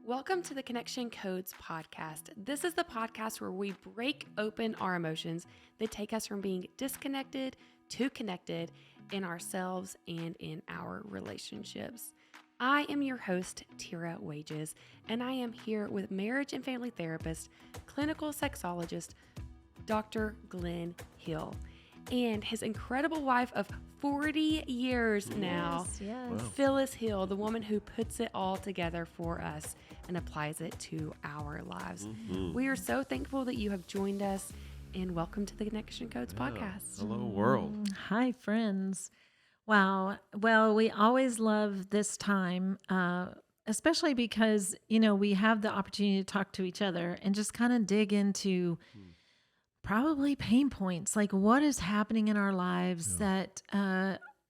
Welcome to the Connection Codes podcast. This is the podcast where we break open our emotions that take us from being disconnected to connected in ourselves and in our relationships. I am your host, Tira Wages, and I am here with marriage and family therapist, clinical sexologist, Dr. Glenn Hill, and his incredible wife of 40 years now, Yes. Wow. Phyllis Hill, the woman who puts it all together for us and applies it to our lives. We are so thankful that you have joined us, and welcome to the Connection Codes podcast. Hello, world. Hi, friends. Wow. Well, we always love this time, especially because, we have the opportunity to talk to each other and just kind of dig into probably pain points, like what is happening in our lives that,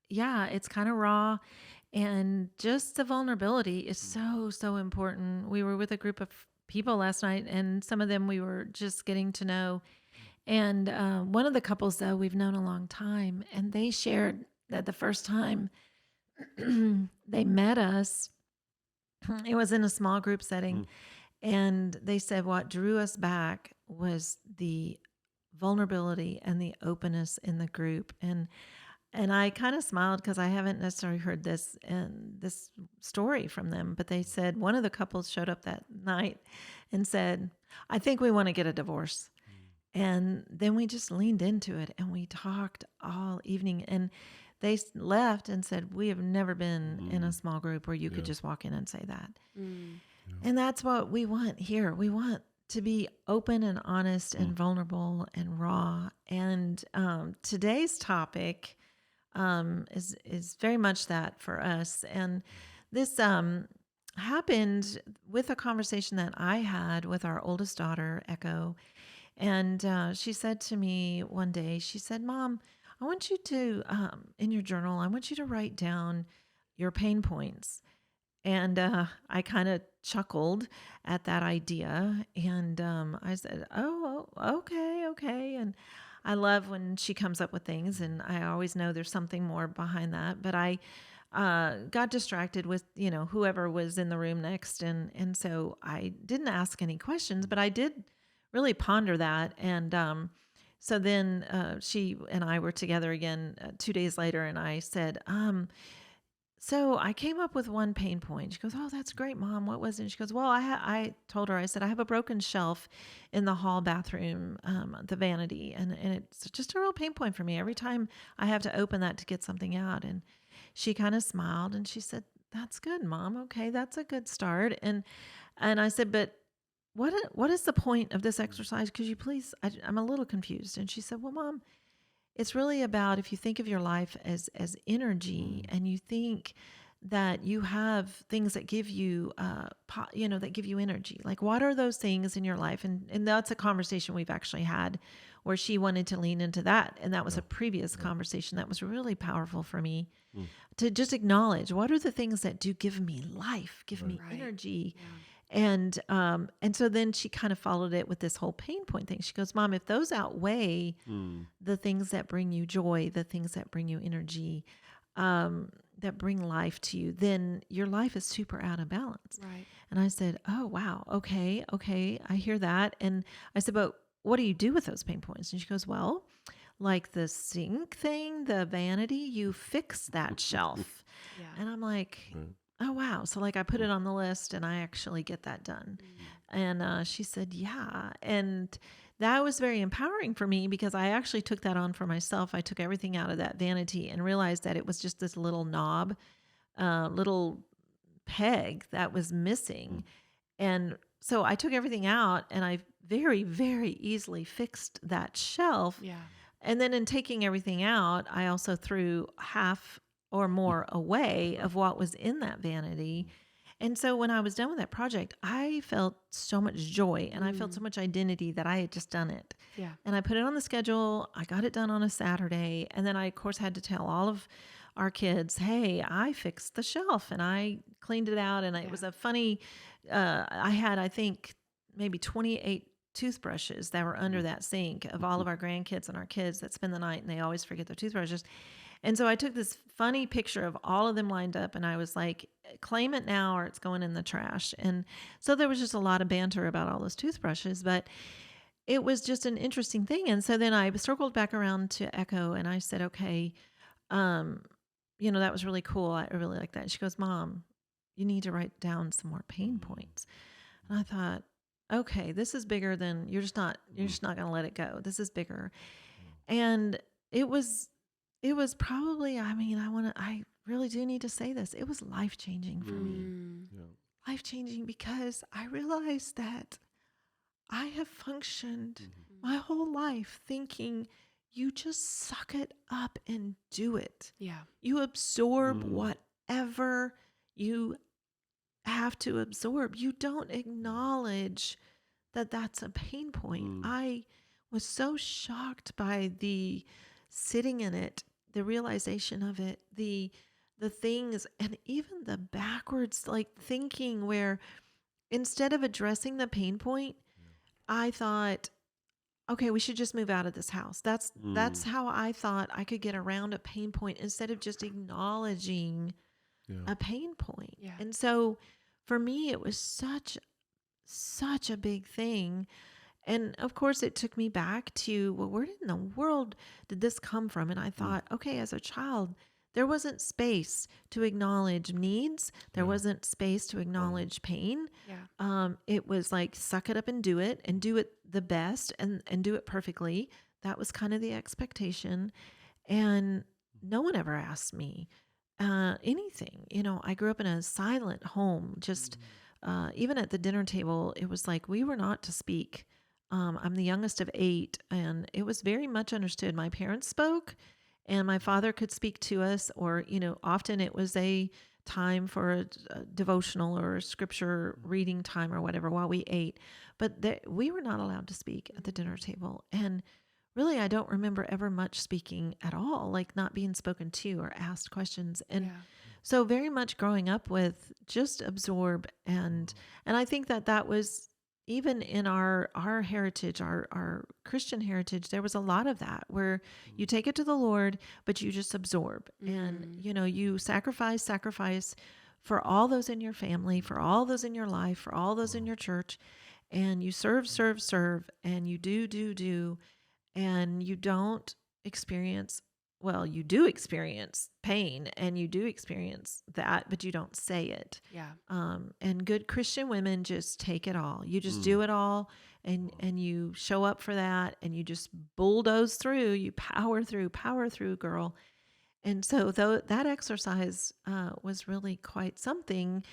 it's kind of raw. And just the vulnerability is so important. We were with a group of people last night, and some of them we were just getting to know. And one of the couples, though, we've known a long time, and they shared that the first time they met us, it was in a small group setting. And they said what drew us back was the vulnerability and the openness in the group. And I kind of smiled because I haven't necessarily heard this story from them, but they said one of the couples showed up that night and said, "I think we want to get a divorce." And then we just leaned into it and we talked all evening, and they left and said, "We have never been in a small group where you could just walk in and say that." And that's what we want here. We want to be open and honest and vulnerable and raw. And today's topic is very much that for us. And this happened with a conversation that I had with our oldest daughter, Echo. And she said to me one day, she said, "Mom, I want you to, in your journal, I want you to write down your pain points." And I kind of chuckled at that idea. And I said, "Oh, okay. And I love when she comes up with things, and I always know there's something more behind that. But I got distracted with, whoever was in the room next. And so I didn't ask any questions, but I did really ponder that. And so then she and I were together again 2 days later, and I said, "So I came up with one pain point." She goes, "Oh, that's great, Mom. What was it?" She goes, "Well, I told her, I said, I have a broken shelf in the hall bathroom, the vanity, and it's just a real pain point for me. Every time I have to open that to get something out." And she kind of smiled and she said, "That's good, Mom. Okay, that's a good start." And I said, "But what is the point of this exercise? Could you please, I'm a little confused." And she said, "Well, Mom, it's really about, if you think of your life as energy, and you think that you have things that give you, that give you energy. Like, what are those things in your life?" And that's a conversation we've actually had where she wanted to lean into that. And that was a previous conversation that was really powerful for me to just acknowledge, what are the things that do give me life, give me energy? And so then she kind of followed it with this whole pain point thing. She goes, "Mom, if those outweigh the things that bring you joy, the things that bring you energy, that bring life to you, then your life is super out of balance." Right. And I said, "Oh, wow. Okay. I hear that." And I said, "But what do you do with those pain points?" And she goes, "Well, like the sink thing, the vanity, you fix that shelf." Yeah. And I'm like, "Oh, wow." So like I put it on the list and I actually get that done. And she said, "Yeah." And that was very empowering for me because I actually took that on for myself. I took everything out of that vanity and realized that it was just this little knob, little peg that was missing. And so I took everything out and I very, very easily fixed that shelf. Yeah. And then in taking everything out, I also threw half or more away of what was in that vanity. And so when I was done with that project, I felt so much joy and I felt so much identity that I had just done it. Yeah. And I put it on the schedule. I got it done on a Saturday. And then I, of course, had to tell all of our kids, "Hey, I fixed the shelf and I cleaned it out." And it was a funny, I had, I think, maybe 28 toothbrushes that were under that sink of all of our grandkids and our kids that spend the night and they always forget their toothbrushes. And so I took this funny picture of all of them lined up, and I was like, claim it now or it's going in the trash. And so there was just a lot of banter about all those toothbrushes, but it was just an interesting thing. And so then I circled back around to Echo and I said, okay, um, that was really cool. I really like that. She goes, Mom, you need to write down some more pain points. And I thought, okay, this is bigger than you're just not going to let it go. This is bigger. And it was probably, I really do need to say this. It was life-changing for me. Yeah. Life-changing because I realized that I have functioned my whole life thinking you just suck it up and do it. Yeah. You absorb whatever you have to absorb. You don't acknowledge that that's a pain point. I was so shocked by the sitting in it, the realization of it, the things, and even the backwards like thinking where instead of addressing the pain point, I thought, okay, we should just move out of this house. That's how I thought I could get around a pain point instead of just acknowledging a pain point. Yeah. And so for me, it was such a big thing. And of course, it took me back to, well, where in the world did this come from? And I thought, okay, as a child, there wasn't space to acknowledge needs. There wasn't space to acknowledge pain. Yeah. It was like, suck it up and do it the best and do it perfectly. That was kind of the expectation. And no one ever asked me anything. I grew up in a silent home, just even at the dinner table, it was like we were not to speak. I'm the youngest of 8, and it was very much understood. My parents spoke, and my father could speak to us, or, often it was a time for a devotional or a scripture reading time or whatever while we ate. But we were not allowed to speak at the dinner table. And really, I don't remember ever much speaking at all, like not being spoken to or asked questions. And so very much growing up with just absorb. And I think that was even in our heritage, our Christian heritage, there was a lot of that where you take it to the Lord, but you just absorb. And, you sacrifice for all those in your family, for all those in your life, for all those in your church. And you serve, and you do. And you don't experience, well, you do experience pain and you do experience that, but you don't say it. Yeah. And good Christian women just take it all. You just do it all, and you show up for that, and you just bulldoze through, you power through, girl. And so that exercise was really quite something.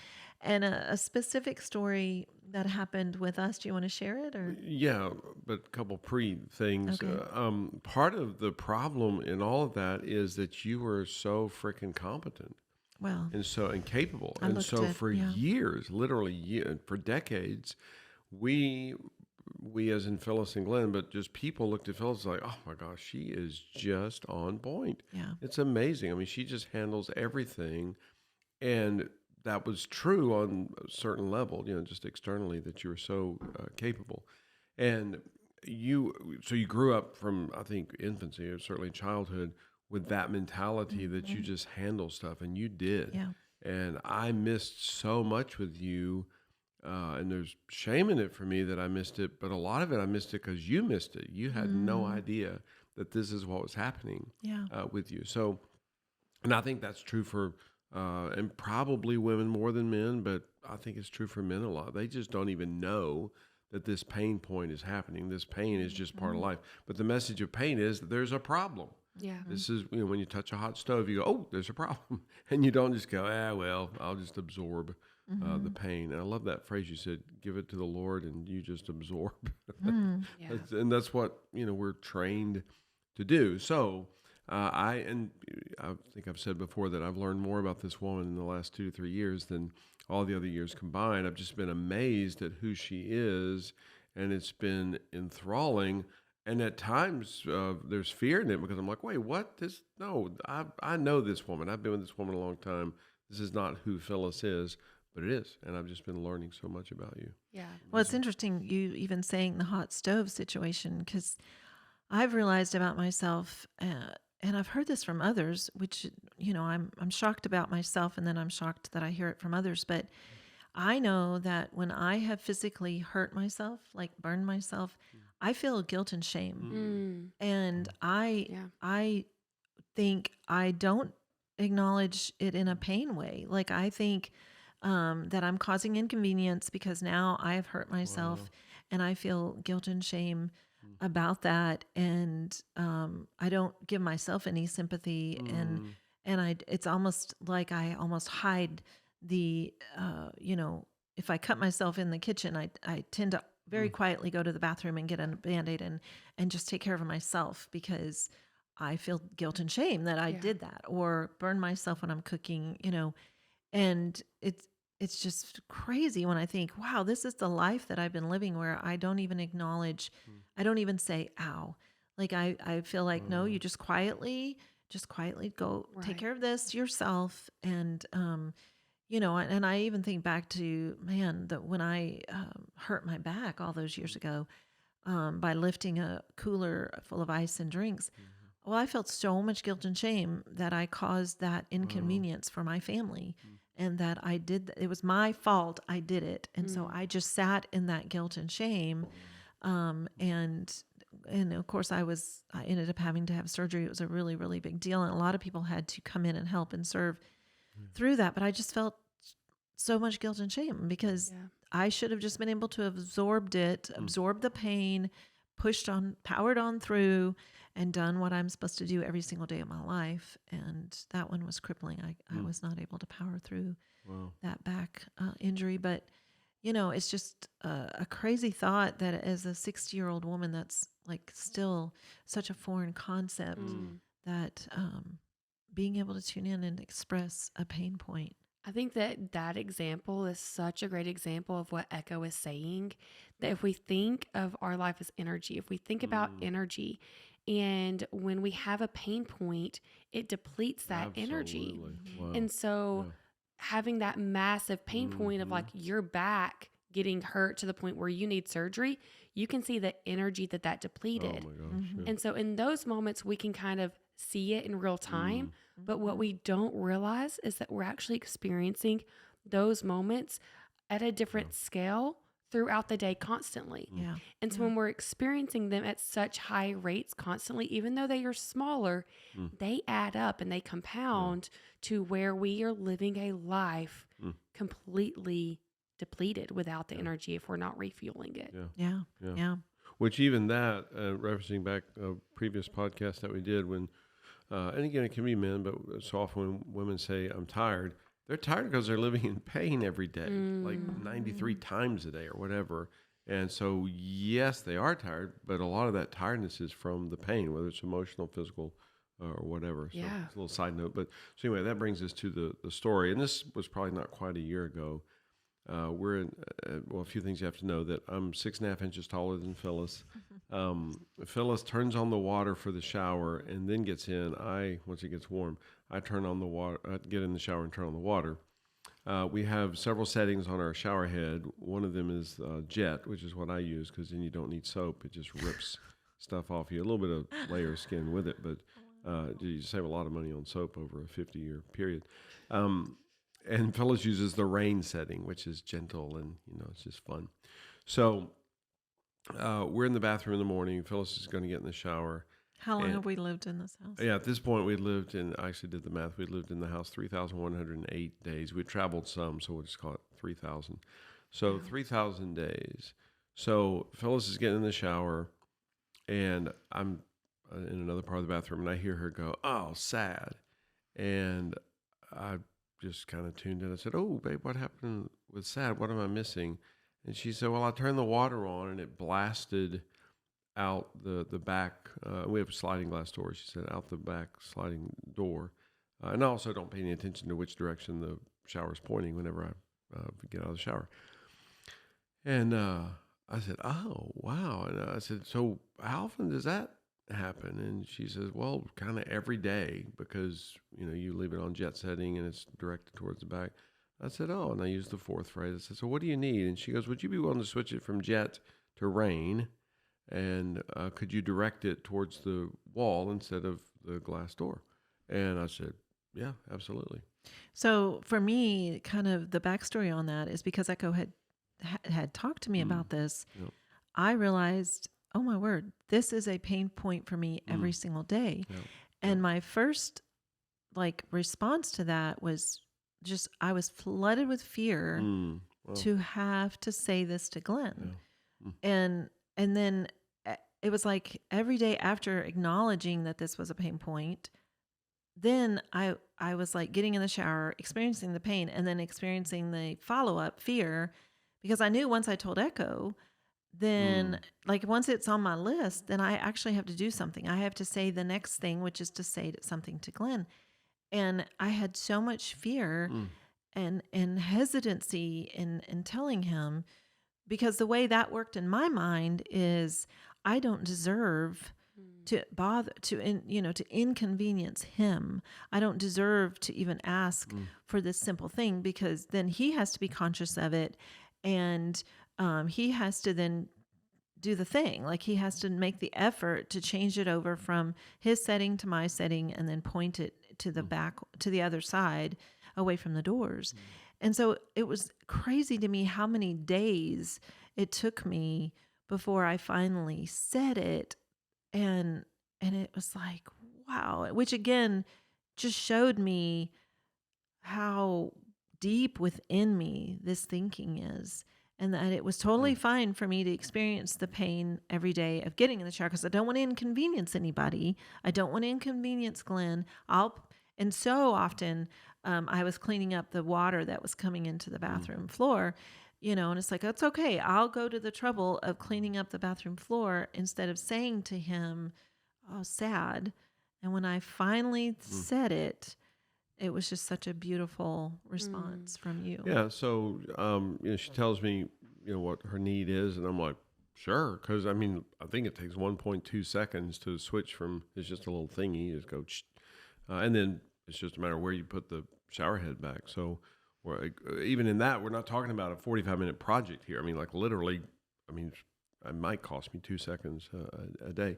And a specific story that happened with us. Do you want to share it? Or Yeah, but a couple things. Okay. Part of the problem in all of that is that you were so freaking competent well, and capable. I And looked so at for years, literally for decades, we as in Phyllis and Glenn, but just people looked at Phyllis like, oh my gosh, she is just on point. Yeah. It's amazing. I mean, she just handles everything. And that was true on a certain level, just externally, that you were so capable. And so you grew up from, I think, infancy, or certainly childhood, with that mentality that you just handle stuff, and you did. Yeah. And I missed so much with you, and there's shame in it for me that I missed it, but a lot of it I missed it because you missed it. You had no idea that this is what was happening with you. So, and I think that's true for and probably women more than men, but I think it's true for men a lot. They just don't even know that this pain point is happening. This pain is just part of life. But the message of pain is that there's a problem. Yeah. This is, when you touch a hot stove, you go, oh, there's a problem. And you don't just go, well, I'll just absorb the pain. And I love that phrase you said, give it to the Lord and you just absorb. Yeah. And that's what, we're trained to do. So, I think I've said before that I've learned more about this woman in the last 2 to 3 years than all the other years combined. I've just been amazed at who she is, and it's been enthralling. And at times there's fear in it because I'm like, wait, what? I know this woman. I've been with this woman a long time. This is not who Phyllis is, but it is. And I've just been learning so much about you. Yeah. well, it's interesting you even saying the hot stove situation, because I've realized about myself and I've heard this from others, which, I'm shocked about myself, and then I'm shocked that I hear it from others. But I know that when I have physically hurt myself, like burned myself, I feel guilt and shame. Mm. And I Yeah. I think I don't acknowledge it in a pain way. Like I think that I'm causing inconvenience because now I have hurt myself, and I feel guilt and shame about that. And I don't give myself any sympathy, and it's almost like I almost hide the if I cut myself in the kitchen, I tend to very quietly go to the bathroom and get a Band-Aid and just take care of myself because I feel guilt and shame that I Yeah. did that, or burn myself when I'm cooking, and it's just crazy when I think, wow, this is the life that I've been living, where I don't even acknowledge, I don't even say, ow. Like I feel like, no, you just quietly go take Right. care of this yourself. And, and I even think back to, man, that when I hurt my back all those years ago, by lifting a cooler full of ice and drinks. Well, I felt so much guilt and shame that I caused that inconvenience for my family, and that I did, it was my fault. I did it. And so I just sat in that guilt and shame. And of course I ended up having to have surgery. It was a really, really big deal. And a lot of people had to come in and help and serve through that. But I just felt so much guilt and shame because Yeah. I should have just been able to absorb the pain, powered on through, and done what I'm supposed to do every single day of my life. And that one was crippling. I was not able to power through that back injury. But, it's just a crazy thought that as a 60-year-old woman, that's like still such a foreign concept, that being able to tune in and express a pain point. I think that example is such a great example of what Echo is saying, that if we think of our life as energy, if we think about energy, and when we have a pain point, it depletes that energy. Wow. And so having that massive pain point of like your back getting hurt to the point where you need surgery, you can see the energy that depleted. Oh my gosh. And so in those moments, we can kind of see it in real time. But what we don't realize is that we're actually experiencing those moments at a different scale throughout the day constantly. Yeah. And so when we're experiencing them at such high rates constantly, even though they are smaller, they add up and they compound to where we are living a life completely depleted without the energy if we're not refueling it. Yeah. Which even that, referencing back a previous podcast that we did when, and again, it can be men, but so often when women say, I'm tired, they're tired because they're living in pain every day, like 93 times a day or whatever. And so, yes, they are tired, but a lot of that tiredness is from the pain, whether it's emotional, physical, or whatever. So Yeah. it's a little side note. But so anyway, that brings us to the story. And this was probably not quite a year ago. We're in, a few things you have to know, that I'm 6.5 inches taller than Phyllis. Phyllis turns on the water for the shower and then gets in. Once it gets warm, I turn on the water, get in the shower and turn on the water. We have several settings on our shower head. One of them is Jet, which is what I use because then you don't need soap. It just rips stuff off you. A little bit of layer of skin with it, but you save a lot of money on soap over a 50-year period. And Phyllis uses the rain setting, which is gentle and, it's just fun. So we're in the bathroom in the morning. Phyllis is going to get in the shower. How long have we lived in this house? Yeah, at this point, I actually did the math. We lived in the house 3,108 days. We traveled some, so we'll just call it 3,000. So 3,000 days. So Phyllis is getting in the shower, and I'm in another part of the bathroom, and I hear her go, "Oh, sad." And I just kind of tuned in. I said, "Oh, babe, what happened with sad? What am I missing?" And she said, "Well, I turned the water on and it blasted out the back. We have sliding glass doors." She said, "Out the back sliding door." And I also don't pay any attention to which direction the shower's pointing whenever I get out of the shower. And I said, "Oh, wow." And I said, "So how often does that happen?" And she says, "Well, kind of every day because, you leave it on jet setting and it's directed towards the back." I said, "Oh," and I used the fourth phrase. I said, "So what do you need?" And she goes, "Would you be willing to switch it from jet to rain? And could you direct it towards the wall instead of the glass door. And I said, yeah, absolutely. So for me, kind of the backstory on that is because Echo had talked to me about this. Yep. I realized, oh my word, this is a pain point for me every Mm. single day. Yep. And my first response to that was just I was flooded with fear Well, to have to say this to Glenn. yeah. And then it was like every day after acknowledging that this was a pain point, then I was like getting in the shower, experiencing the pain, and then experiencing the follow-up fear, because I knew once I told Echo, then once it's on my list, then I actually have to do something. I have to say the next thing, which is to say something to Glenn. And I had so much fear and hesitancy in telling him, because the way that worked in my mind is I don't deserve to bother to inconvenience him. I don't deserve to even ask for this simple thing, because then he has to be conscious of it, and he has to then do the thing. Like, he has to make the effort to change it over from his setting to my setting, and then point it to the back, to the other side, away from the doors. And so it was crazy to me how many days it took me before I finally said it. And it was like, wow, which again just showed me how deep within me this thinking is, and that it was totally fine for me to experience the pain every day of getting in the shower, because I don't want to inconvenience anybody. I don't want to inconvenience Glenn. And so often I was cleaning up the water that was coming into the bathroom floor, and it's like, that's okay. I'll go to the trouble of cleaning up the bathroom floor instead of saying to him, oh, sad. And when I finally said it, it was just such a beautiful response from you. Yeah. So, she tells me, what her need is, and I'm like, sure. Cause I think it takes 1.2 seconds to switch from, it's just a little thingy, you just go, and then it's just a matter of where you put the shower head back. So even in that, we're not talking about a 45-minute project here. Literally, it might cost me 2 seconds a day.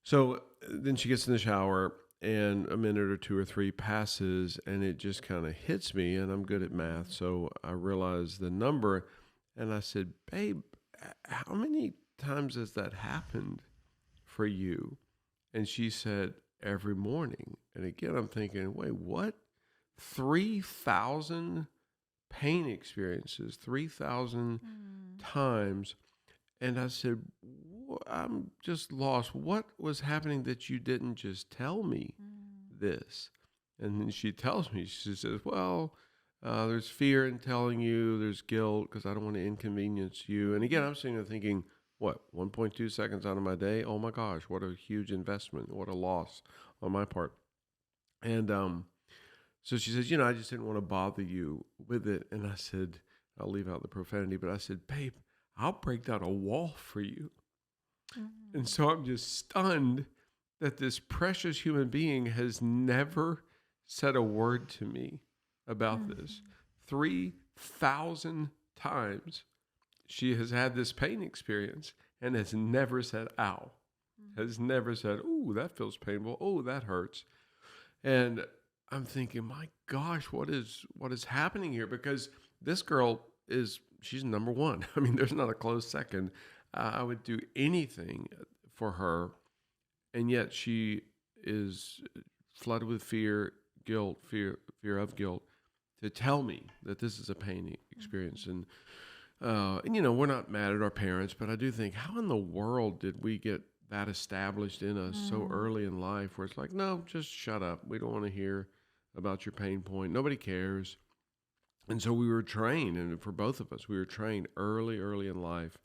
So then she gets in the shower, and a minute or two or three passes, and it just kind of hits me, and I'm good at math. So I realized the number, and I said, babe, how many times has that happened for you? And she said, every morning. And again, I'm thinking, wait, what? 3,000 pain experiences, 3,000 times. And I said, I'm just lost. What was happening that you didn't just tell me this? And then she tells me, she says, well, there's fear in telling you, there's guilt because I don't want to inconvenience you. And again, I'm sitting there thinking, what, 1.2 seconds out of my day? Oh my gosh, what a huge investment. What a loss on my part. And so she says, I just didn't want to bother you with it. And I said, I'll leave out the profanity, but I said, babe, I'll break down a wall for you. And so I'm just stunned that this precious human being has never said a word to me about this. 3,000 times she has had this pain experience and has never said, ow, has never said, ooh, that feels painful. Oh, that hurts. And I'm thinking, my gosh, what is happening here? Because this girl she's number one. There's not a close second. I would do anything for her. And yet she is flooded with fear, guilt, fear of guilt, to tell me that this is a pain experience. And we're not mad at our parents, but I do think, how in the world did we get that established in us so early in life, where it's like, no, just shut up. We don't want to hear about your pain point. Nobody cares. And so we were trained, and for both of us, we were trained early in life.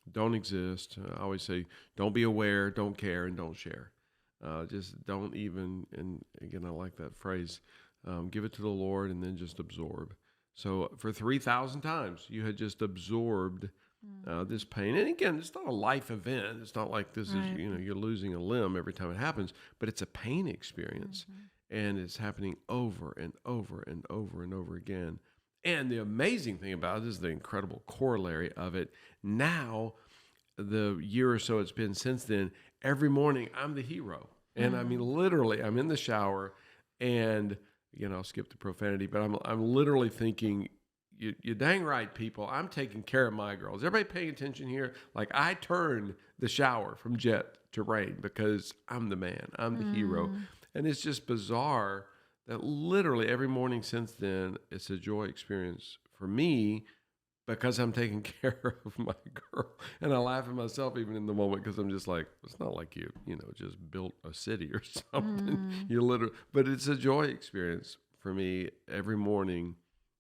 Don't exist. I always say, don't be aware, don't care, and don't share. Just don't even, and again, I like that phrase, give it to the Lord and then just absorb. So for 3,000 times, you had just absorbed this pain. And again, it's not a life event. It's not like this is, you're losing a limb every time it happens, but it's a pain experience. And it's happening over and over and over and over again. And the amazing thing about it is the incredible corollary of it. Now, the year or so it's been since then, every morning I'm the hero. And I mean, literally, I'm in the shower, and again, I'll skip the profanity, but I'm literally thinking, you dang right, people. I'm taking care of my girls. Everybody paying attention here? Like, I turn the shower from jet to rain because I'm the man. I'm the hero. And it's just bizarre that literally every morning since then, it's a joy experience for me because I'm taking care of my girl. And I laugh at myself even in the moment because I'm just like, it's not like just built a city or something. You literally, but it's a joy experience for me every morning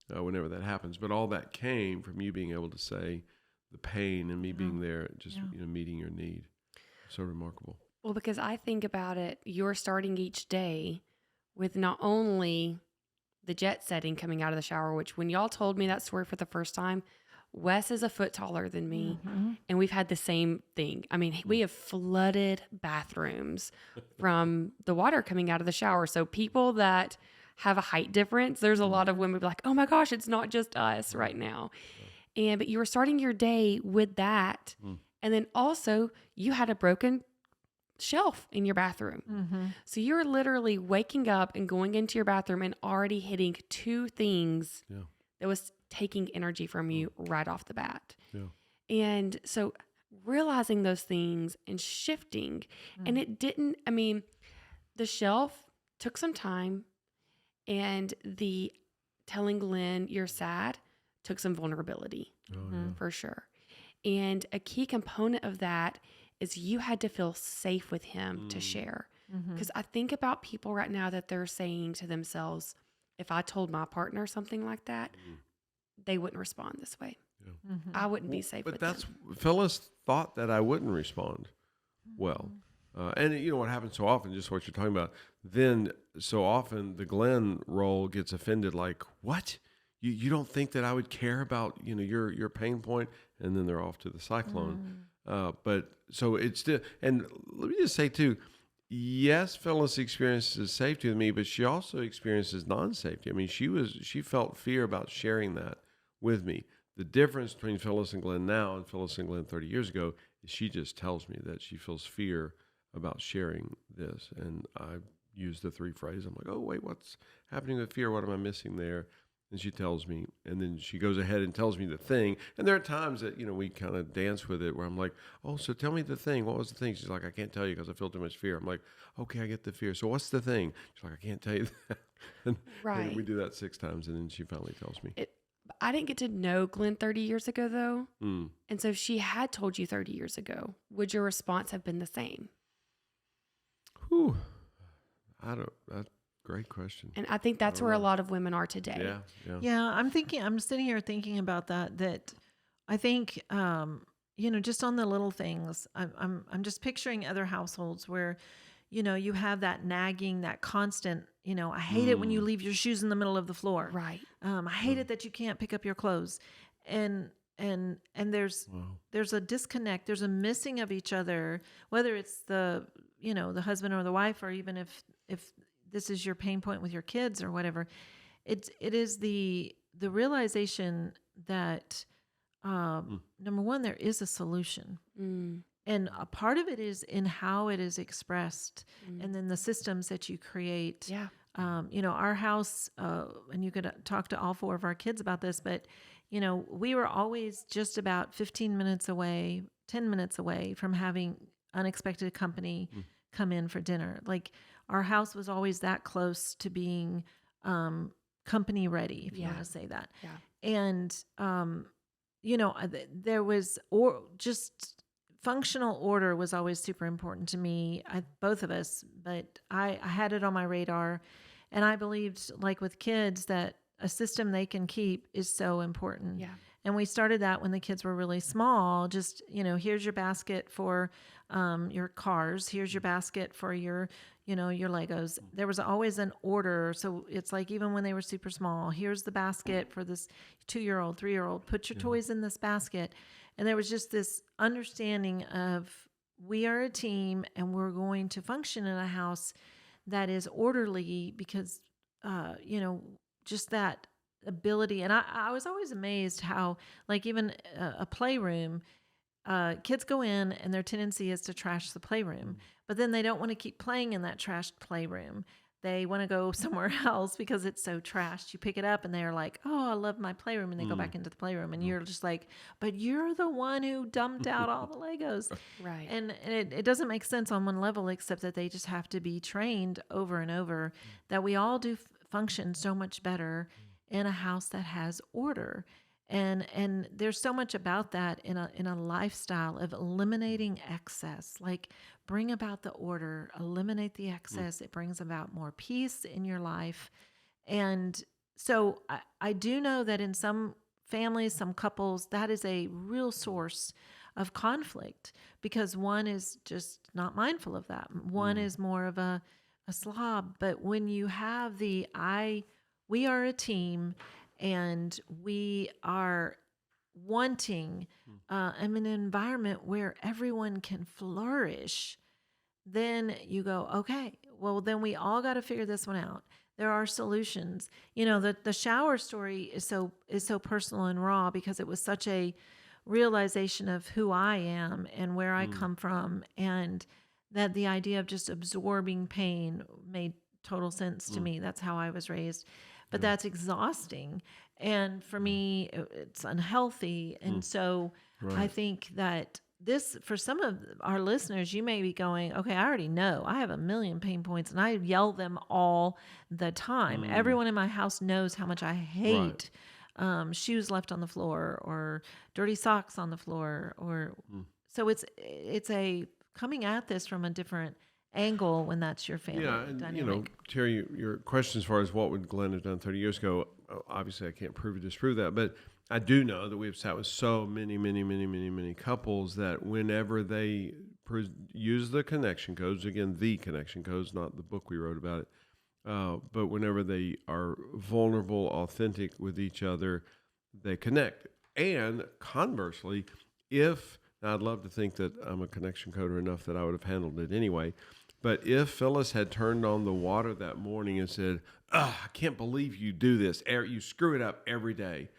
whenever that happens. But all that came from you being able to say the pain and me being there, just meeting your need. So remarkable. Well, because I think about it, you're starting each day with not only the jet setting coming out of the shower, which when y'all told me that story for the first time, Wes is a foot taller than me, and we've had the same thing. I mean, we have flooded bathrooms from the water coming out of the shower. So people that have a height difference, there's a lot of women be like, oh my gosh, it's not just us right now. But you were starting your day with that. And then also you had a broken shelf in your bathroom. So you're literally waking up and going into your bathroom and already hitting two things that was taking energy from you right off the bat. And so realizing those things and shifting, and it didn't, I mean, the shelf took some time, and the telling Glenn you're sad took some vulnerability for sure. And a key component of that is you had to feel safe with him to share. Because I think about people right now that they're saying to themselves, if I told my partner something like that, they wouldn't respond this way. I wouldn't be safe with them. But Phyllis thought that I wouldn't respond well. And you know what happens so often, just what you're talking about, then so often the Glenn role gets offended, like, what? You don't think that I would care about, your pain point? And then they're off to the cyclone. But so it's still, and let me just say too, yes, Phyllis experiences safety with me, but she also experiences non-safety. I mean, she felt fear about sharing that with me. The difference between Phyllis and Glenn now and Phyllis and Glenn 30 years ago is she just tells me that she feels fear about sharing this. And I use the three phrases. I'm like, oh, wait, what's happening with fear? What am I missing there? And she tells me, and then she goes ahead and tells me the thing. And there are times that, we kind of dance with it where I'm like, oh, so tell me the thing. What was the thing? She's like, I can't tell you because I feel too much fear. I'm like, okay, I get the fear. So what's the thing? She's like, I can't tell you that. And we do that 6 times, and then she finally tells me. I didn't get to know Glenn 30 years ago, though. And so if she had told you 30 years ago, would your response have been the same? Whew. Great question. And I think that's where a lot of women are today. Yeah. I'm sitting here thinking about that I think, just on the little things, I'm just picturing other households where, you have that nagging, that constant, I hate it when you leave your shoes in the middle of the floor. Right. I hate it that you can't pick up your clothes. And there's a disconnect, there's a missing of each other, whether it's the husband or the wife, or even if this is your pain point with your kids or whatever. It is the realization that number one, there is a solution. And a part of it is in how it is expressed, and then the systems that you create. Yeah. Our house, and you could talk to all 4 of our kids about this, but we were always just about 15 minutes away, 10 minutes away from having unexpected company come in for dinner. Like, our house was always that close to being company ready, if you want to say that. Yeah. And, there was, just functional order was always super important to me, both of us, but I had it on my radar. And I believed, like with kids, that a system they can keep is so important. Yeah. And we started that when the kids were really small. Just, here's your basket for your cars. Here's your basket for your Legos. There was always an order. So it's like, even when they were super small, here's the basket for this 2-year-old, 3-year-old, put your toys in this basket. And there was just this understanding of, we are a team and we're going to function in a house that is orderly because, just that ability. And I was always amazed how, like, even a playroom, kids go in and their tendency is to trash the playroom, but then they don't want to keep playing in that trashed playroom. They want to go somewhere else because it's so trashed. You pick it up and they're like, oh, I love my playroom. And they go back into the playroom and you're just like, but you're the one who dumped out all the Legos. Right. And it doesn't make sense on one level, except that they just have to be trained over and over that we all do function so much better in a house that has order. And there's so much about that in a lifestyle of eliminating excess. Like, bring about the order, eliminate the excess. It brings about more peace in your life. And so I do know that in some families, some couples, that is a real source of conflict because one is just not mindful of that. One is more of a slob. But when you have we are a team and we are wanting an environment where everyone can flourish, then you go, okay, well, then we all got to figure this one out. There are solutions. You know, the shower story is so personal and raw because it was such a realization of who I am and where I come from, and that the idea of just absorbing pain made total sense to me. That's how I was raised. But that's exhausting. And for me, it's unhealthy. And so I think that this, for some of our listeners, you may be going, okay, I already know I have a million pain points and I yell them all the time. Everyone in my house knows how much I hate shoes left on the floor or dirty socks on the floor. So it's a coming at this from a different angle when that's your family dynamic. You know, Terry, your question as far as what would Glenn have done 30 years ago, obviously I can't prove or disprove that, but I do know that we've sat with so many couples that whenever they use the connection codes, again, the connection codes, not the book we wrote about it, but whenever they are vulnerable, authentic with each other, they connect. And conversely, now I'd love to think that I'm a connection coder enough that I would have handled it anyway, but if Phyllis had turned on the water that morning and said, I can't believe you do this, you screw it up every day.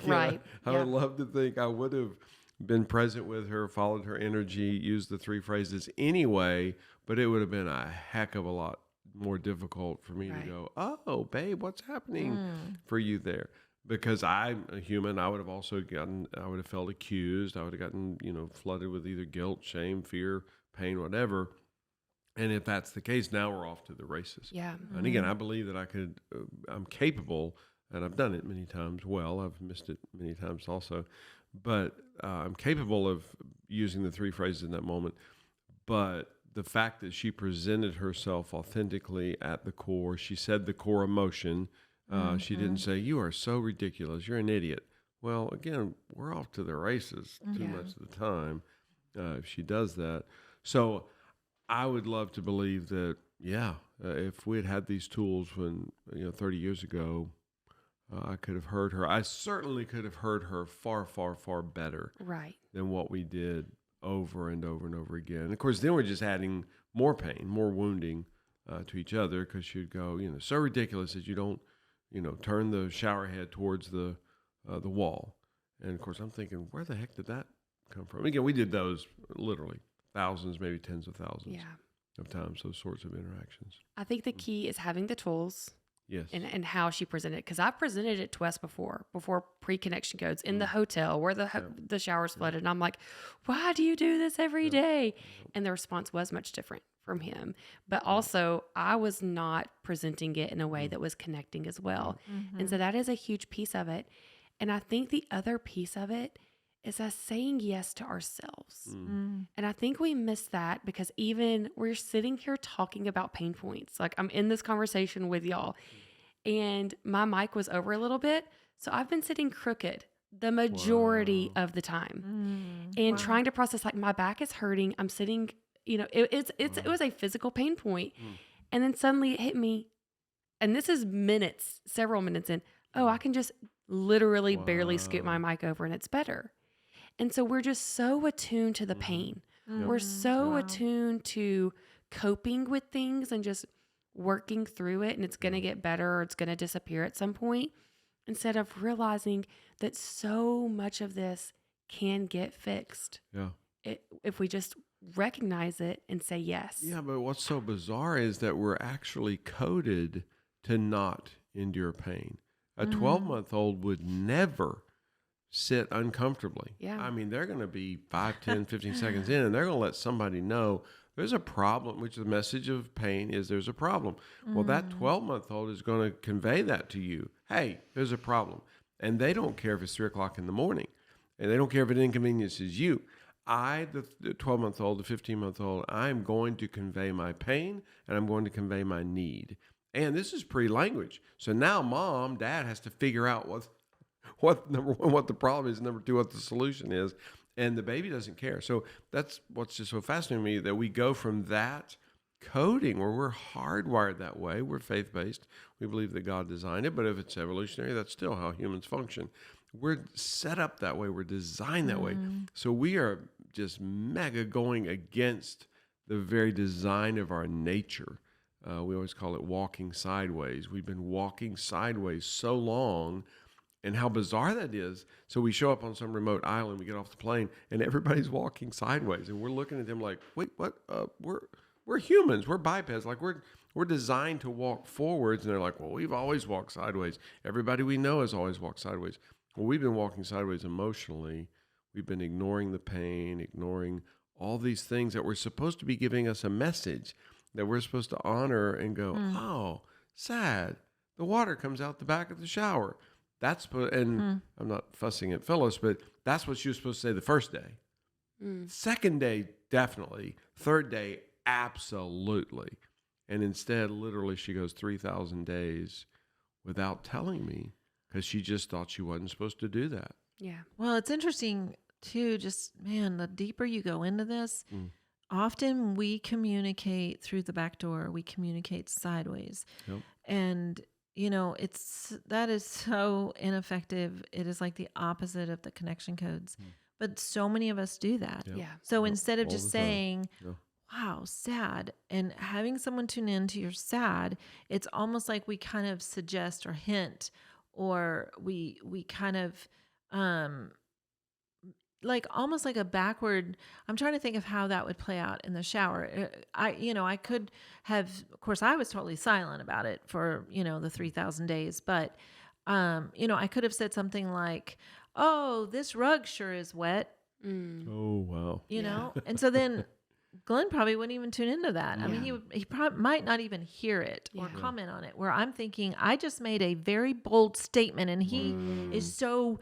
Right. I would love to think I would have been present with her, followed her energy, used the 3 phrases anyway, but it would have been a heck of a lot more difficult for me to go, oh, babe, what's happening for you there? Because I'm a human, I would have felt accused. I would have gotten, flooded with either guilt, shame, fear, pain, whatever. And if that's the case, now we're off to the races. Yeah. And again, I believe that I'm capable, and I've done it many times well. I've missed it many times also. But I'm capable of using the 3 phrases in that moment. But the fact that she presented herself authentically at the core, she said the core emotion. She didn't say, you are so ridiculous, you're an idiot. Well, again, we're off to the races too much of the time if she does that. So I would love to believe that, if we had these tools when, 30 years ago, I could have heard her. I certainly could have heard her far, far, far better than what we did over and over and over again. And of course, then we're just adding more pain, more wounding to each other because she'd go, so ridiculous that you don't, turn the shower head towards the wall. And of course, I'm thinking, where the heck did that come from? Again, we did those literally thousands, maybe tens of thousands of times, those sorts of interactions. I think the key is having the tools. Yes. And how she presented it. Because I presented it to Wes before pre-connection codes in the hotel where the shower's flooded. And I'm like, why do you do this every day? And the response was much different from him. But also, I was not presenting it in a way that was connecting as well. And so that is a huge piece of it. And I think the other piece of it is us saying yes to ourselves. And I think we miss that because even we're sitting here talking about pain points. Like, I'm in this conversation with y'all and my mic was over a little bit. So I've been sitting crooked the majority of the time and trying to process, like, my back is hurting. I'm sitting, it was a physical pain point. And then suddenly it hit me. And this is several minutes in. Oh, I can just literally barely scoot my mic over and it's better. And so we're just so attuned to the pain. We're so attuned to coping with things and just working through it. And it's going to get better or it's going to disappear at some point. instead of realizing that so much of this can get fixed Yeah. if we just recognize it and say yes. Yeah, but what's so bizarre is that we're actually coded to not endure pain. A 12-month-old would never sit uncomfortably. Yeah. I mean, they're going to be 5, 10, 15 seconds in, and they're going to let somebody know there's a problem, which the message of pain is there's a problem. Well, that 12-month-old is going to convey that to you. Hey, there's a problem. And they don't care if it's 3 o'clock in the morning, and they don't care if it inconveniences you. The 12-month-old, the 15-month-old, I'm going to convey my pain, and I'm going to convey my need. And this is pre-language. So now mom, dad has to figure out what number one, what the problem is, number two, what the solution is. And the baby doesn't care. So that's what's just so fascinating to me, that we go from that coding where we're hardwired that way. We're faith-based. We believe that God designed it. But if it's evolutionary, that's still how humans function. We're set up that way. We're designed that way. So we are just mega going against the very design of our nature. We always call it walking sideways. We've been walking sideways so long, and how bizarre that is. So we show up on some remote island, we get off the plane, and everybody's walking sideways, and we're looking at them like, wait, what? We're humans. We're bipeds. Like we're designed to walk forwards, and they're like, well, we've always walked sideways. Everybody we know has always walked sideways. Well, we've been walking sideways emotionally. We've been ignoring the pain, ignoring all these things that were supposed to be giving us a message that we're supposed to honor and go, oh, sad. The water comes out the back of the shower. I'm not fussing at Phyllis, but that's what she was supposed to say the first day. Second day, definitely. Third day, absolutely. And instead, literally, she goes 3,000 days without telling me because she just thought she wasn't supposed to do that. Yeah. Well, it's interesting too, just man, the deeper you go into this, often we communicate through the back door, we communicate sideways. Yep. And that is so ineffective. It is like the opposite of the connection codes. But so many of us do that. Yep. Yeah. So Yep. instead of All just the time. saying, Yeah. wow, sad, and having someone tune in to your sad, it's almost like we kind of suggest or hint, or we kind of like almost like a backward. I'm trying to think of how that would play out in the shower. I could have, of course, I was totally silent about it for, the 3,000 days, but, I could have said something like, oh, this rug sure is wet, Oh, wow. you know? And so then Glenn probably wouldn't even tune into that. I mean, he probably might not even hear it or comment on it, where I'm thinking, I just made a very bold statement and he is so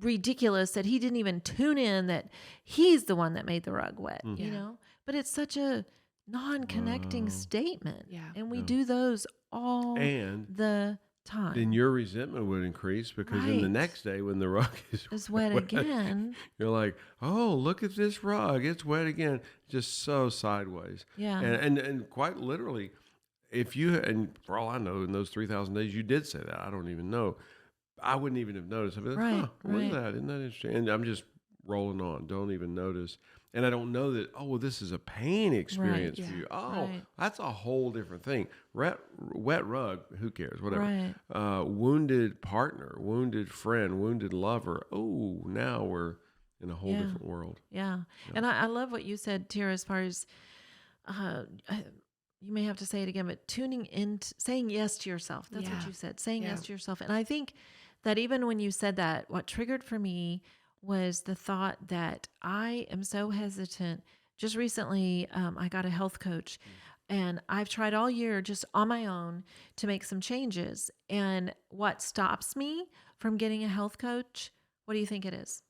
ridiculous that he didn't even tune in that he's the one that made the rug wet, you know? But it's such a non-connecting statement. Yeah. And we do those all And the time. then your resentment would increase because then the Right. next day when the rug is It's wet again. you're like, oh, look at this rug. It's wet again. Just so sideways. Yeah. And quite literally, and for all I know, in those 3,000 days, you did say that. I don't even know. I wouldn't even have noticed. I'd be like, Right, what is right. that? Isn't that interesting? And I'm just rolling on. Don't even notice. And I don't know that, oh, well, this is a pain experience for you. Oh, right. that's a whole different thing. Wet rug, who cares? Whatever. Right. Wounded partner, wounded friend, wounded lover. Oh, now we're in a whole Yeah. different world. Yeah. And I love what you said, Tira, as far as you may have to say it again, but tuning in, saying yes to yourself. That's what Yeah. you said, saying Yeah. yes to yourself. And I think that even when you said that, what triggered for me was the thought that I am so hesitant. Just recently, I got a health coach, and I've tried all year just on my own to make some changes. And what stops me from getting a health coach, what do you think it is?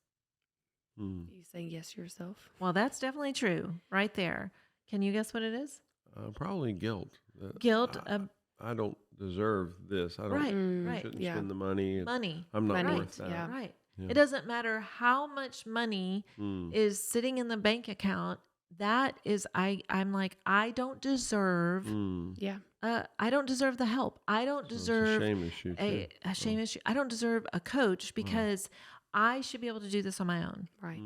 Hmm. You saying yes to yourself? Well, that's definitely true right there. Can you guess what it is? Probably guilt. Guilt. I don't deserve this. I don't. Right, I shouldn't yeah. spend the money. Money. I'm not Money, worth that. yeah. Right. Yeah. It doesn't matter how much money is sitting in the bank account. That is, I'm like, I don't deserve. Yeah. I don't deserve the help. I don't deserve It's a shame issue. Too. a shame issue. I don't deserve a coach because I should be able to do this on my own. Right.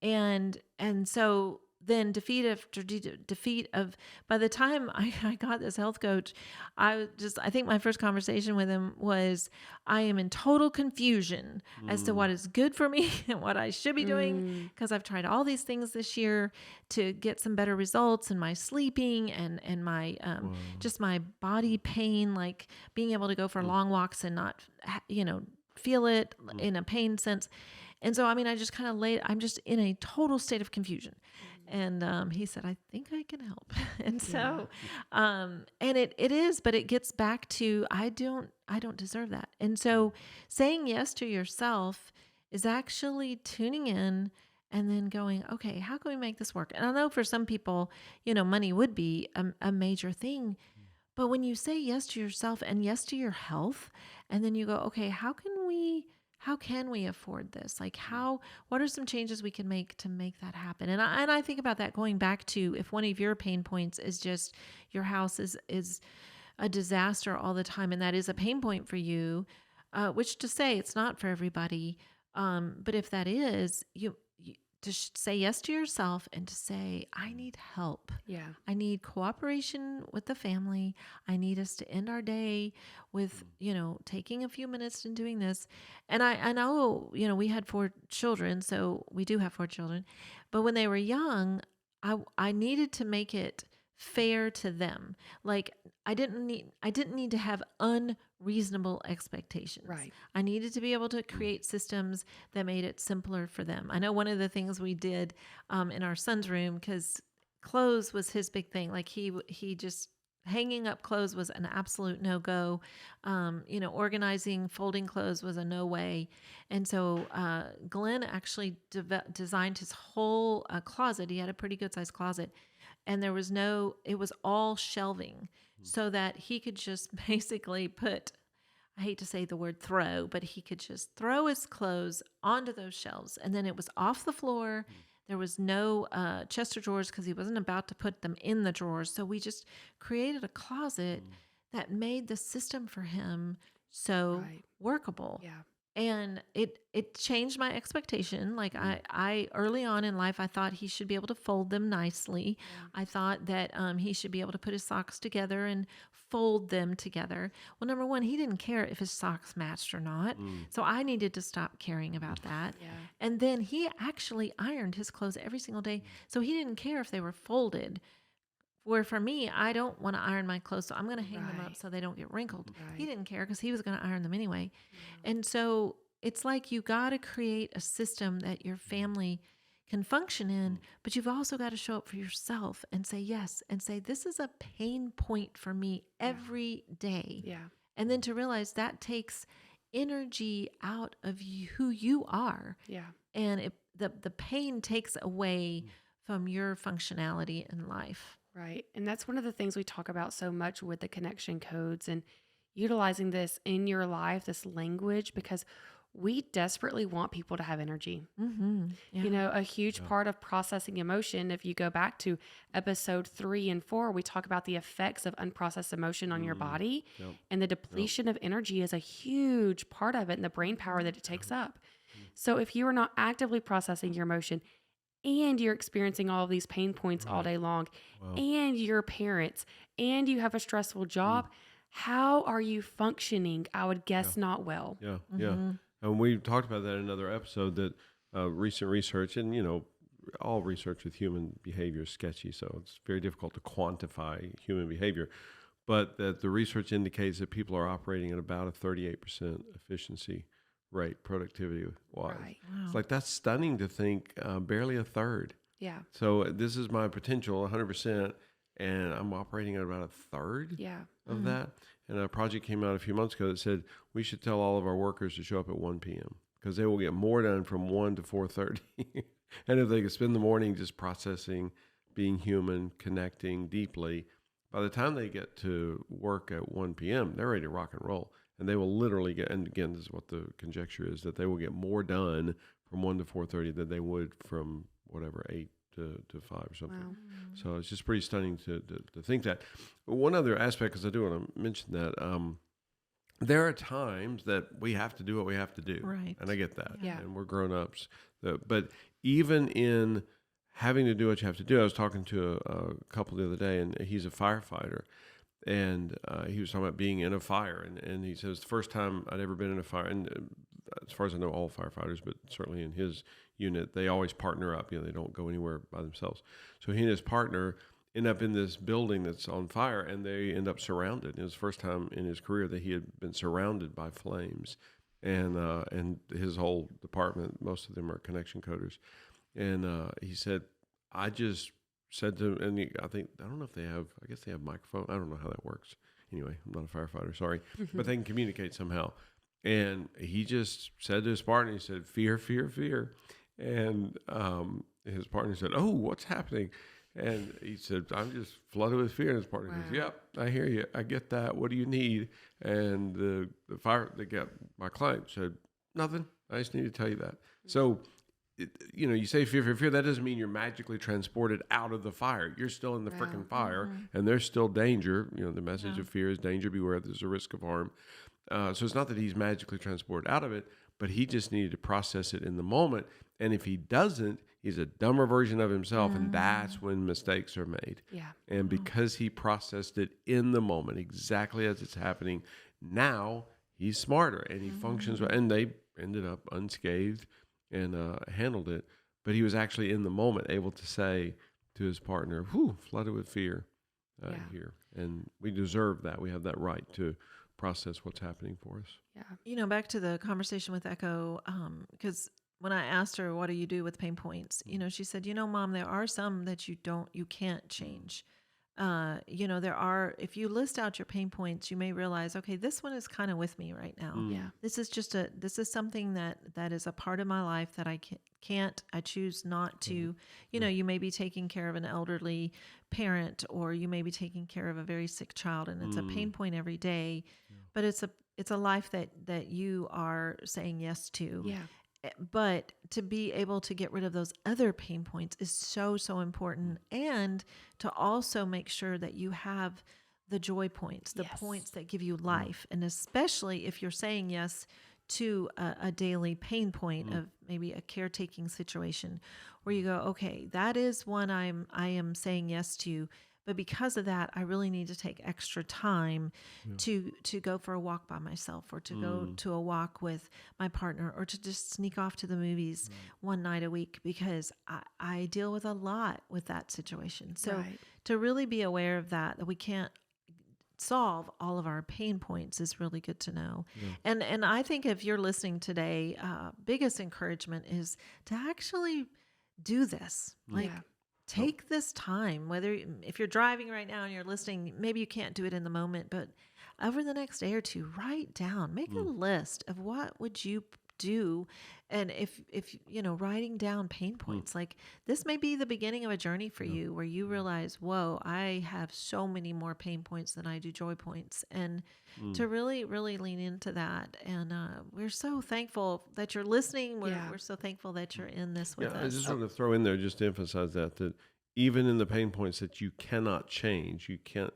And so then defeat after defeat of, by the time I got this health coach, I think my first conversation with him was, I am in total confusion as to what is good for me and what I should be doing, because I've tried all these things this year to get some better results in my sleeping and my just my body pain, like being able to go for long walks and not feel it in a pain sense. And so, I mean, I just kind of I'm just in a total state of confusion. And he said, I think I can help. And so, and it is, but it gets back to, I don't deserve that. And so saying yes to yourself is actually tuning in and then going, okay, how can we make this work? And I know for some people, money would be a major thing. But when you say yes to yourself and yes to your health, and then you go, okay, how can we afford this? Like what are some changes we can make to make that happen? And I think about that going back to, if one of your pain points is just your house is a disaster all the time, and that is a pain point for you, which to say it's not for everybody. But if that is, you to say yes to yourself and to say, I need help. Yeah. I need cooperation with the family. I need us to end our day with, taking a few minutes and doing this. And I know, we had 4 children, so we do have 4 children, but when they were young, I needed to make it fair to them. Like I didn't need to have unreasonable expectations. Right. I needed to be able to create systems that made it simpler for them. I know one of the things we did in our son's room, because clothes was his big thing. Like he just, hanging up clothes was an absolute no-go. Organizing, folding clothes was a no way. And so Glenn actually designed his whole closet. He had a pretty good sized closet. And it was all shelving, so that he could just basically put, I hate to say the word throw, but he could just throw his clothes onto those shelves. And then it was off the floor. There was no chest of drawers, because he wasn't about to put them in the drawers. So we just created a closet that made the system for him so workable. Yeah. And it changed my expectation. Like I early on in life, I thought he should be able to fold them nicely. Yeah. I thought that he should be able to put his socks together and fold them together. Well, number one, he didn't care if his socks matched or not. So I needed to stop caring about that. Yeah. And then he actually ironed his clothes every single day. So he didn't care if they were folded. Where for me, I don't want to iron my clothes, so I'm going to hang them up so they don't get wrinkled. Right. He didn't care because he was going to iron them anyway. Yeah. And so it's like you got to create a system that your family can function in, but you've also got to show up for yourself and say yes, and say, this is a pain point for me every day. Yeah. And then to realize that takes energy out of who you are. Yeah. And the pain takes away from your functionality in life. Right. And that's one of the things we talk about so much with the connection codes and utilizing this in your life, this language, because we desperately want people to have energy. Mm-hmm. Yeah. A huge part of processing emotion, if you go back to episode 3 and 4, we talk about the effects of unprocessed emotion on your body. Yep. And the depletion of energy is a huge part of it, and the brain power that it takes up. So if you are not actively processing your emotion, and you're experiencing all of these pain points all day long, and you're parents, and you have a stressful job, how are you functioning? I would guess not well. Yeah, yeah. And we talked about that in another episode, that recent research, and all research with human behavior is sketchy, so it's very difficult to quantify human behavior. But that the research indicates that people are operating at about a 38% efficiency rate, productivity wise. Right. Wow. It's like, that's stunning to think, barely a third. Yeah. So this is my potential 100%, and I'm operating at about a third of that. And a project came out a few months ago that said we should tell all of our workers to show up at 1 p.m. because they will get more done from 1 to 4:30. And if they could spend the morning just processing, being human, connecting deeply, by the time they get to work at 1 p.m., they're ready to rock and roll. And they will literally get, and again, this is what the conjecture is, that they will get more done from 1 to 4:30 than they would from whatever, 8 to 5 or something. Wow. So it's just pretty stunning to think that. But one other aspect, because I do want to mention that, there are times that we have to do what we have to do. Right. And I get that. Yeah. And we're grown-ups. But even in having to do what you have to do. I was talking to a couple the other day, and he's a firefighter, and he was talking about being in a fire, and he says the first time I'd ever been in a fire, and as far as I know, all firefighters, but certainly in his unit, they always partner up. They don't go anywhere by themselves. So he and his partner end up in this building that's on fire, and they end up surrounded. It was the first time in his career that he had been surrounded by flames, and his whole department, most of them are connection coders. And he said, I just said to him, and I don't know if they have, I guess they have microphone. I don't know how that works. Anyway, I'm not a firefighter, sorry. But they can communicate somehow. And he just said to his partner, he said, fear, fear, fear. And his partner said, oh, what's happening? And he said, I'm just flooded with fear. And his partner goes, yep, I hear you. I get that. What do you need? And my client said, nothing. I just need to tell you that. So, you say fear, fear, fear. That doesn't mean you're magically transported out of the fire. You're still in the freaking fire, and there's still danger. The message of fear is danger, beware, there's a risk of harm. So it's not that he's magically transported out of it, but he just needed to process it in the moment. And if he doesn't, he's a dumber version of himself, and that's when mistakes are made. Yeah. And because he processed it in the moment, exactly as it's happening, now he's smarter and he functions well. And they ended up unscathed and handled it. But he was actually in the moment able to say to his partner, whew, flooded with fear here. And we deserve that. We have that right to process what's happening for us. Yeah. Back to the conversation with Echo, because when I asked her, what do you do with pain points? She said, Mom, there are some that you can't change. There are, if you list out your pain points, you may realize, okay, this one is kind of with me right now. Yeah. This is something that is a part of my life that I I choose not to, you may be taking care of an elderly parent, or you may be taking care of a very sick child, and it's a pain point every day, but it's a life that you are saying yes to. Yeah. But to be able to get rid of those other pain points is so, so important. And to also make sure that you have the joy points, the points that give you life. And especially if you're saying yes to a daily pain point of maybe a caretaking situation where you go, okay, that is one I am saying yes to. But because of that, I really need to take extra time to go for a walk by myself, or to go to a walk with my partner, or to just sneak off to the movies one night a week, because I deal with a lot with that situation. So to really be aware of that we can't solve all of our pain points is really good to know. And I think if you're listening today, biggest encouragement is to actually do this. Take this time, if you're driving right now and you're listening, maybe you can't do it in the moment, but over the next day or two, write down, make a list of what would you do. And if writing down pain points, like this may be the beginning of a journey for you where you realize, whoa, I have so many more pain points than I do joy points. And to really, really lean into that. And we're so thankful that you're listening. We're so thankful that you're in this with us. I just want to throw in there, just to emphasize that even in the pain points that you cannot change, you can't,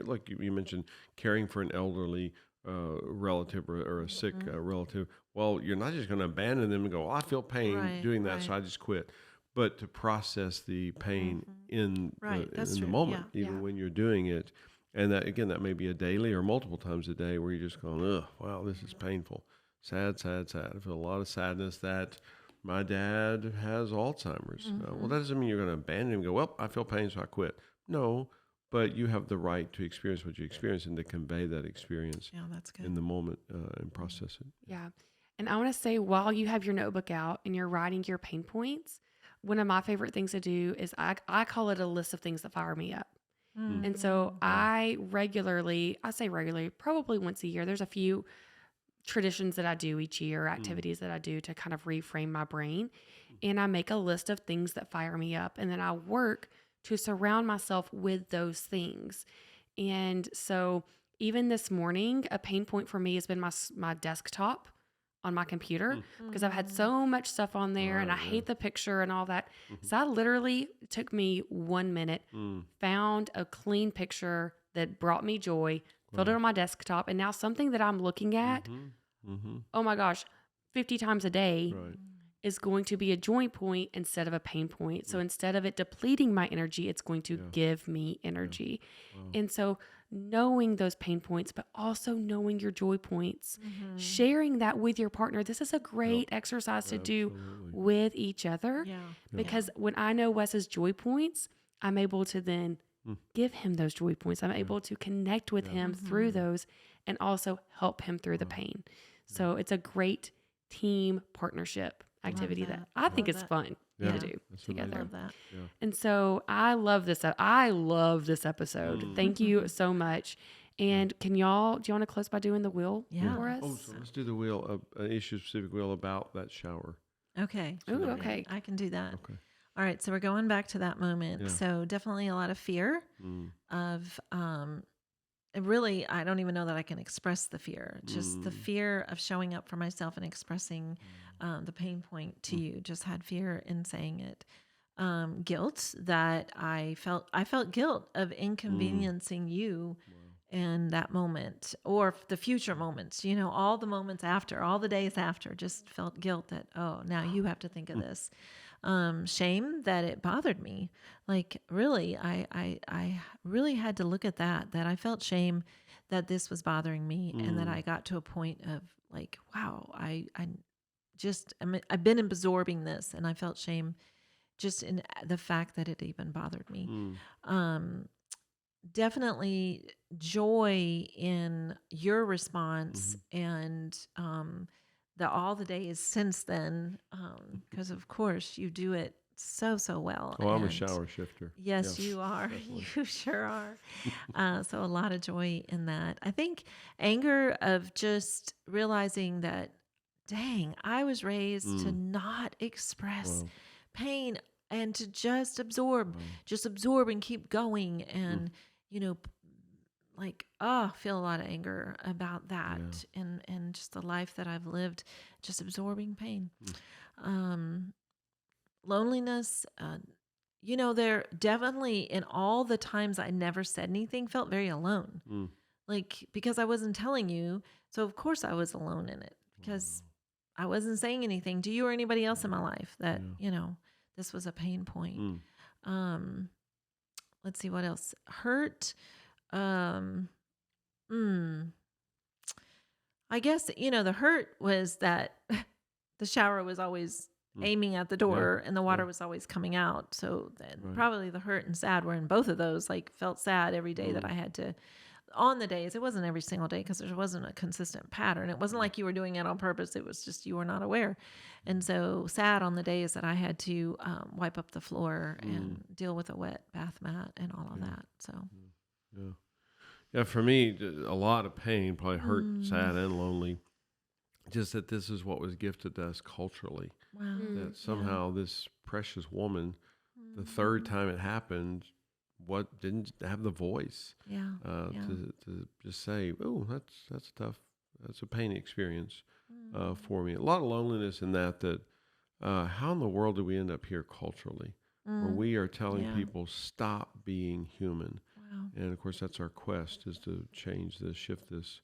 like you mentioned, caring for an elderly relative or a sick relative. Well, you're not just going to abandon them and go, I feel pain doing that, so I just quit. But to process the pain in the moment, even when you're doing it. And that, again, that may be a daily or multiple times a day where you're just going, ugh, wow, this is painful. Sad, sad, sad. I feel a lot of sadness that my dad has Alzheimer's. Well, that doesn't mean you're going to abandon him and go, well, I feel pain, so I quit. No, but you have the right to experience what you experience and to convey that experience that's good. in the moment and process it. Yeah. And I want to say, while you have your notebook out and you're writing your pain points, one of my favorite things to do is I call it a list of things that fire me up. And so I say regularly, probably once a year, there's a few traditions that I do each year, activities that I do to kind of reframe my brain. And I make a list of things that fire me up. And then I work to surround myself with those things. And so even this morning, a pain point for me has been my desktop on my computer, because I've had so much stuff on there and I hate the picture and all that. So I literally took me 1 minute, found a clean picture that brought me joy, filled it on my desktop, and now something that I'm looking at, oh my gosh, 50 times a day is going to be a joy point instead of a pain point. So instead of it depleting my energy, it's going to give me energy. Wow. And so knowing those pain points, but also knowing your joy points, sharing that with your partner. This is a great exercise to do Absolutely. with each other, Yeah. because when I know Wes's joy points, I'm able to then give him those joy points. I'm able to connect with him through those and also help him through the pain. So it's a great team partnership activity that I think is fun Yeah. to do That's together. amazing. Love that. Yeah. And so I love this. I love this episode. Thank you so much. And do you want to close by doing the wheel Yeah. for us? Oh, so let's do the wheel, an issue specific wheel about that shower. Okay. Ooh, All right. okay. I can do that. Okay. All right. So we're going back to that moment. Yeah. So definitely a lot of fear of, and really, I don't even know that I can express the fear. Just the fear of showing up for myself and expressing the pain point to you. Just had fear in saying it. Guilt that I felt guilt of inconveniencing you in that moment, or the future moments, all the moments after, all the days after, just felt guilt that, oh, now you have to think of this. Shame that it bothered me. Like really, I really had to look at that I felt shame that this was bothering me, and that I got to a point of like, wow, I've been absorbing this, and I felt shame just in the fact that it even bothered me. Definitely joy in your response, and all the days since then, because of course you do it so well. Oh, I'm a and shower shifter. Yes, Yeah. you are. Definitely. You sure are. So a lot of joy in that. I think anger of just realizing that, dang, I was raised to not express pain and to just absorb and keep going. And, feel a lot of anger about that, and just the life that I've lived, just absorbing pain. Loneliness, there definitely, in all the times I never said anything, felt very alone. Like, because I wasn't telling you. So of course I was alone in it, because I wasn't saying anything to you or anybody else in my life that, this was a pain point. Let's see what else. Hurt. I guess, the hurt was that the shower was always aiming at the door, and the water was always coming out. So then probably the hurt and sad were in both of those. Like, felt sad every day that I had to, on the days, it wasn't every single day because there wasn't a consistent pattern. It wasn't like you were doing it on purpose. It was just you were not aware. And so sad on the days that I had to wipe up the floor and deal with a wet bath mat and all of that. So Yeah, for me, a lot of pain, probably hurt, sad, and lonely. Just that this is what was gifted to us culturally. wow. That somehow this precious woman, the third time it happened, didn't have the voice to just say, "Oh, that's tough. That's a pain experience for me." A lot of loneliness in that. How in the world do we end up here culturally, where we are telling people stop being human? Wow. And of course, that's our quest, is to change this, shift this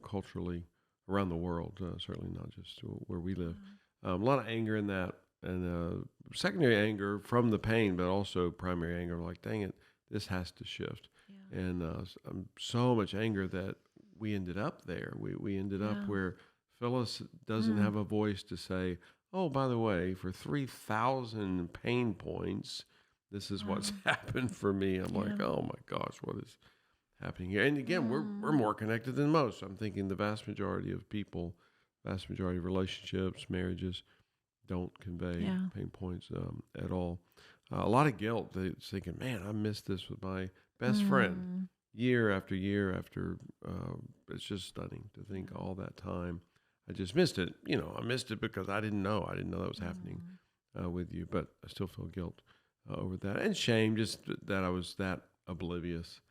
culturally around the world, certainly not just where we live. A lot of anger in that, and secondary anger from the pain, but also primary anger, like, dang it, this has to shift. Yeah. And so much anger that we ended up there. We ended up where Phyllis doesn't have a voice to say, oh, by the way, for 3,000 pain points, this is what's happened for me. I'm like, oh my gosh, what is happening here? And again, we're more connected than most. I'm thinking the vast majority of people, vast majority of relationships, marriages, don't convey pain points at all. A lot of guilt. Thinking, man, I missed this with my best friend year after year after. It's just stunning to think all that time I just missed it. I missed it because I didn't know. I didn't know that was happening with you, but I still feel guilt over that, and shame just that I was that oblivious,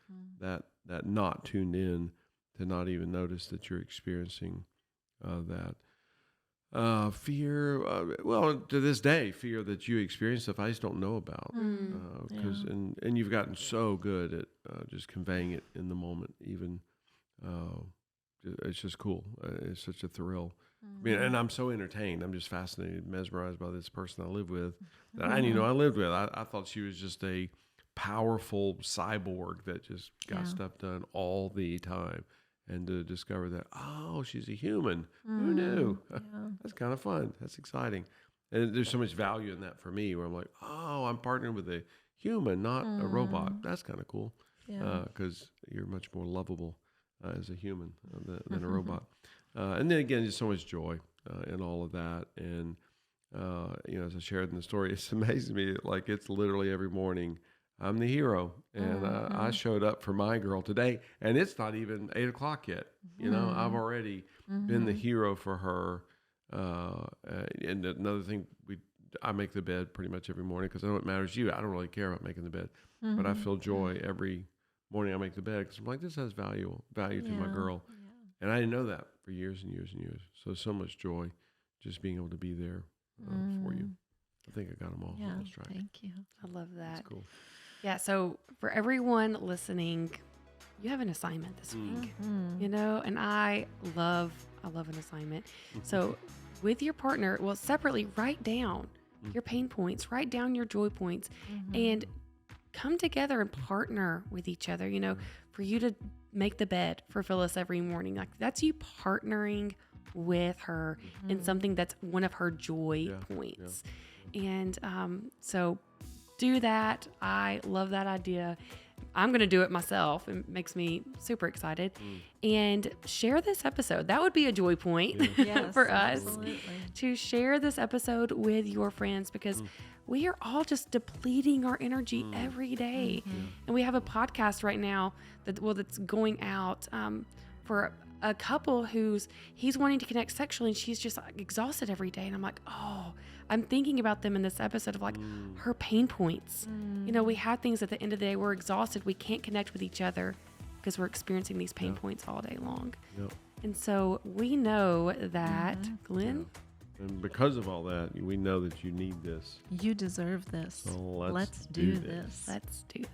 that not tuned in to not even notice that you're experiencing that. Fear, well, to this day, fear that you experience stuff I just don't know about, and you've gotten so good at just conveying it in the moment. Even it's just cool. It's such a thrill I mean, and I'm so entertained. I'm just fascinated, mesmerized by this person I live with that I didn't know I lived with. I thought she was just a powerful cyborg that just got stuff done all the time. And to discover that, oh, she's a human. Who knew? That's kind of fun. That's exciting. And there's so much value in that for me where I'm like, oh, I'm partnering with a human, not a robot. That's kind of cool because you're much more lovable as a human than a robot. And then again, just so much joy in all of that. And, as I shared in the story, it's amazing to me. Like it's literally every morning I'm the hero. And I showed up for my girl today and it's not even 8 o'clock yet. I've already been the hero for her. And another thing, I make the bed pretty much every morning because I know it matters to you. I don't really care about making the bed, but I feel joy every morning I make the bed because I'm like, this has value to my girl. And I didn't know that for years and years and years. So much joy just being able to be there for you. I think I got them all on this track. Thank you. I love that. That's cool. Yeah. So for everyone listening, you have an assignment this week, and I love an assignment. So with your partner, separately, write down your pain points, write down your joy points, and come together and partner with each other. For you to make the bed for Phyllis every morning, like that's you partnering with her in something that's one of her joy points. And so do that. I love that idea. I'm going to do it myself. It makes me super excited. And share this episode. That would be a joy point for us to share this episode with your friends because we are all just depleting our energy every day. And we have a podcast right now that's going out for a couple he's wanting to connect sexually and she's just like exhausted every day. And I'm like, oh, I'm thinking about them in this episode of like her pain points. We have things at the end of the day, we're exhausted. We can't connect with each other because we're experiencing these pain points all day long. And so we know that, Glenn. And because of all that, we know that you need this. You deserve this. So let's do this. Let's do this.